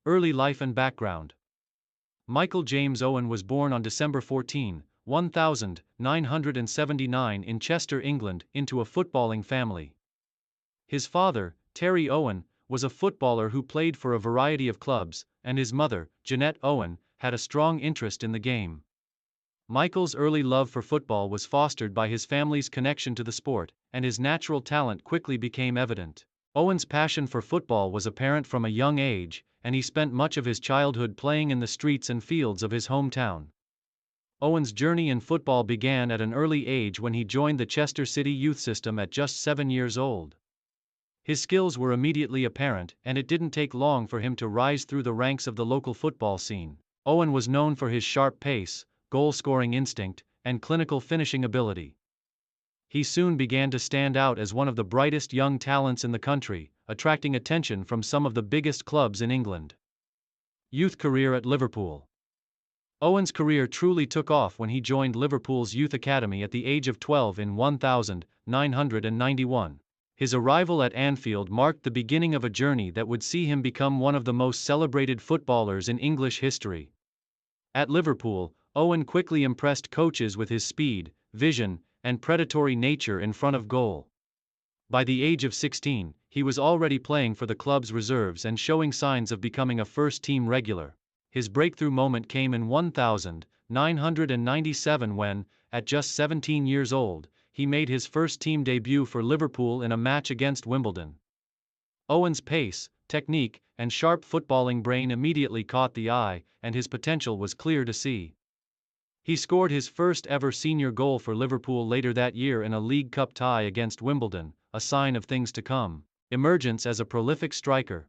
Early life and background. Michael James Owen was born on December 14, 1979 in Chester, England, into a footballing family. His father, Terry Owen, was a footballer who played for a variety of clubs, and his mother, Jeanette Owen, had a strong interest in the game. Michael's early love for football was fostered by his family's connection to the sport, and his natural talent quickly became evident. Owen's passion for football was apparent from a young age, and he spent much of his childhood playing in the streets and fields of his hometown. Owen's journey in football began at an early age when he joined the Chester City youth system at just 7 years old. His skills were immediately apparent, and it didn't take long for him to rise through the ranks of the local football scene. Owen was known for his sharp pace, goal-scoring instinct, and clinical finishing ability. He soon began to stand out as one of the brightest young talents in the country, attracting attention from some of the biggest clubs in England. Youth career at Liverpool. Owen's career truly took off when he joined Liverpool's youth academy at the age of 12 in 1991. His arrival at Anfield marked the beginning of a journey that would see him become one of the most celebrated footballers in English history. At Liverpool, Owen quickly impressed coaches with his speed, vision, and predatory nature in front of goal. By the age of 16, he was already playing for the club's reserves and showing signs of becoming a first-team regular. His breakthrough moment came in 1997 when, at just 17 years old, he made his first-team debut for Liverpool in a match against Wimbledon. Owen's pace, technique, and sharp footballing brain immediately caught the eye, and his potential was clear to see. He scored his first-ever senior goal for Liverpool later that year in a League Cup tie against Wimbledon, a sign of things to come. Emergence as a prolific striker.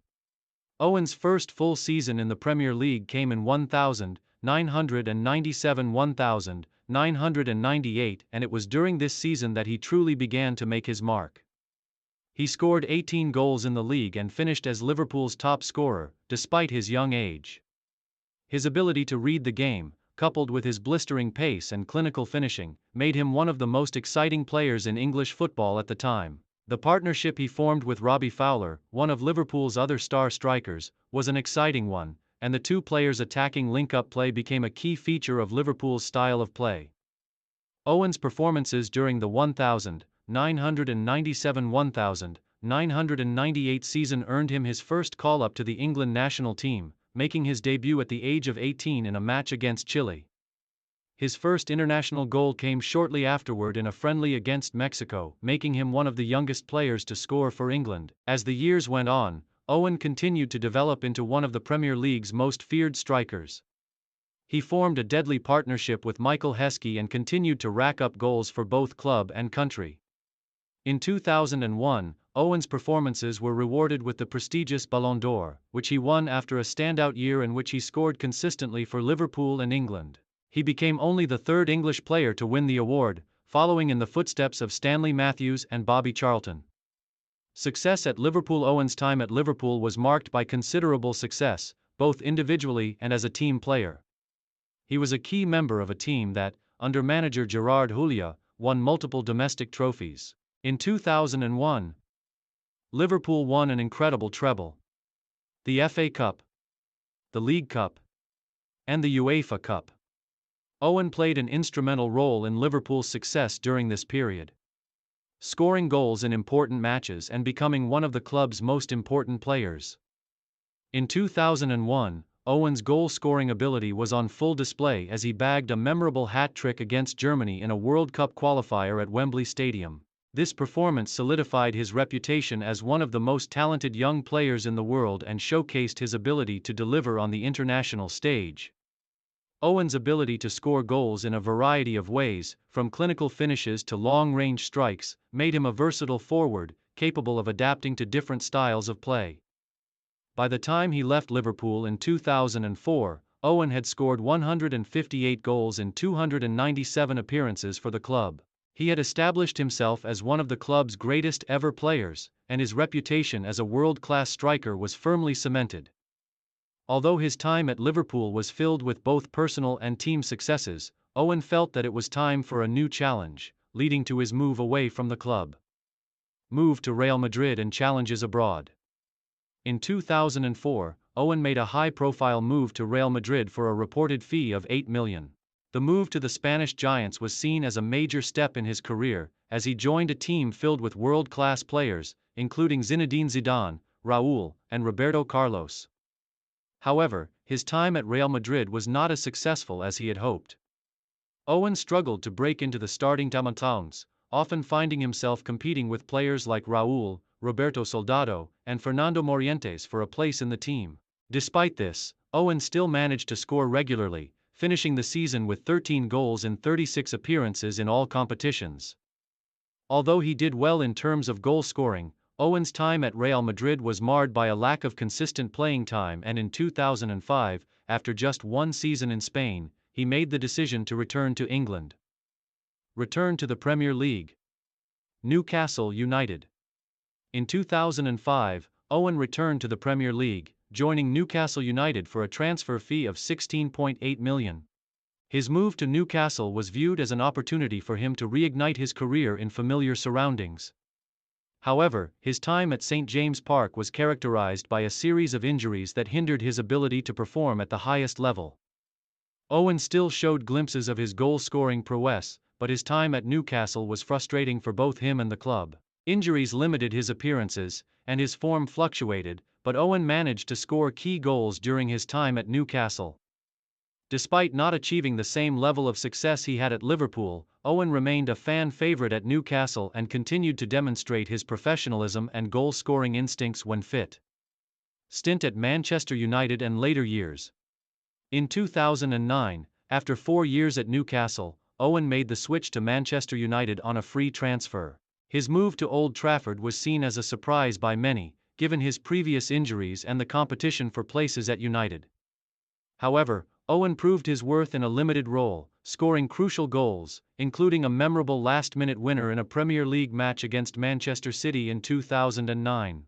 Owen's first full season in the Premier League came in 1997-1998, and it was during this season that he truly began to make his mark. He scored 18 goals in the league and finished as Liverpool's top scorer, despite his young age. His ability to read the game, coupled with his blistering pace and clinical finishing, made him one of the most exciting players in English football at the time. The partnership he formed with Robbie Fowler, one of Liverpool's other star strikers, was an exciting one, and the two players' attacking link-up play became a key feature of Liverpool's style of play. Owen's performances during the 1997-1998 season earned him his first call-up to the England national team, making his debut at the age of 18 in a match against Chile. His first international goal came shortly afterward in a friendly against Mexico, making him one of the youngest players to score for England. As the years went on, Owen continued to develop into one of the Premier League's most feared strikers. He formed a deadly partnership with Michael Heskey and continued to rack up goals for both club and country. In 2001, Owen's performances were rewarded with the prestigious Ballon d'Or, which he won after a standout year in which he scored consistently for Liverpool and England. He became only the third English player to win the award, following in the footsteps of Stanley Matthews and Bobby Charlton. Success at Liverpool. Owen's time at Liverpool was marked by considerable success, both individually and as a team player. He was a key member of a team that, under manager Gerard Houllier, won multiple domestic trophies. In 2001, Liverpool won an incredible treble: the FA Cup, the League Cup, and the UEFA Cup. Owen played an instrumental role in Liverpool's success during this period, scoring goals in important matches and becoming one of the club's most important players. In 2001, Owen's goal-scoring ability was on full display as he bagged a memorable hat-trick against Germany in a World Cup qualifier at Wembley Stadium. This performance solidified his reputation as one of the most talented young players in the world and showcased his ability to deliver on the international stage. Owen's ability to score goals in a variety of ways, from clinical finishes to long-range strikes, made him a versatile forward, capable of adapting to different styles of play. By the time he left Liverpool in 2004, Owen had scored 158 goals in 297 appearances for the club. He had established himself as one of the club's greatest ever players, and his reputation as a world-class striker was firmly cemented. Although his time at Liverpool was filled with both personal and team successes, Owen felt that it was time for a new challenge, leading to his move away from the club. Move to Real Madrid and challenges abroad. In 2004, Owen made a high-profile move to Real Madrid for a reported fee of €8 million. The move to the Spanish Giants was seen as a major step in his career, as he joined a team filled with world-class players, including Zinedine Zidane, Raúl, and Roberto Carlos. However, his time at Real Madrid was not as successful as he had hoped. Owen struggled to break into the starting 11, often finding himself competing with players like Raúl, Roberto Soldado, and Fernando Morientes for a place in the team. Despite this, Owen still managed to score regularly, finishing the season with 13 goals in 36 appearances in all competitions. Although he did well in terms of goal scoring, Owen's time at Real Madrid was marred by a lack of consistent playing time, and in 2005, after just one season in Spain, he made the decision to return to England. Return to the Premier League. Newcastle United. In 2005, Owen returned to the Premier League, joining Newcastle United for a transfer fee of €16.8 million. His move to Newcastle was viewed as an opportunity for him to reignite his career in familiar surroundings. However, his time at St. James Park was characterized by a series of injuries that hindered his ability to perform at the highest level. Owen still showed glimpses of his goal-scoring prowess, but his time at Newcastle was frustrating for both him and the club. Injuries limited his appearances, and his form fluctuated, but Owen managed to score key goals during his time at Newcastle. Despite not achieving the same level of success he had at Liverpool, Owen remained a fan favorite at Newcastle and continued to demonstrate his professionalism and goal-scoring instincts when fit. Stint at Manchester United and later years. In 2009, after 4 years at Newcastle, Owen made the switch to Manchester United on a free transfer. His move to Old Trafford was seen as a surprise by many, given his previous injuries and the competition for places at United. However, Owen proved his worth in a limited role, scoring crucial goals, including a memorable last-minute winner in a Premier League match against Manchester City in 2009.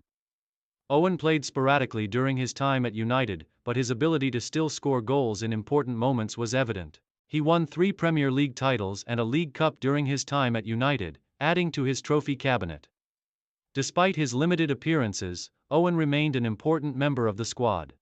Owen played sporadically during his time at United, but his ability to still score goals in important moments was evident. He won 3 Premier League titles and a League Cup during his time at United, adding to his trophy cabinet. Despite his limited appearances, Owen remained an important member of the squad.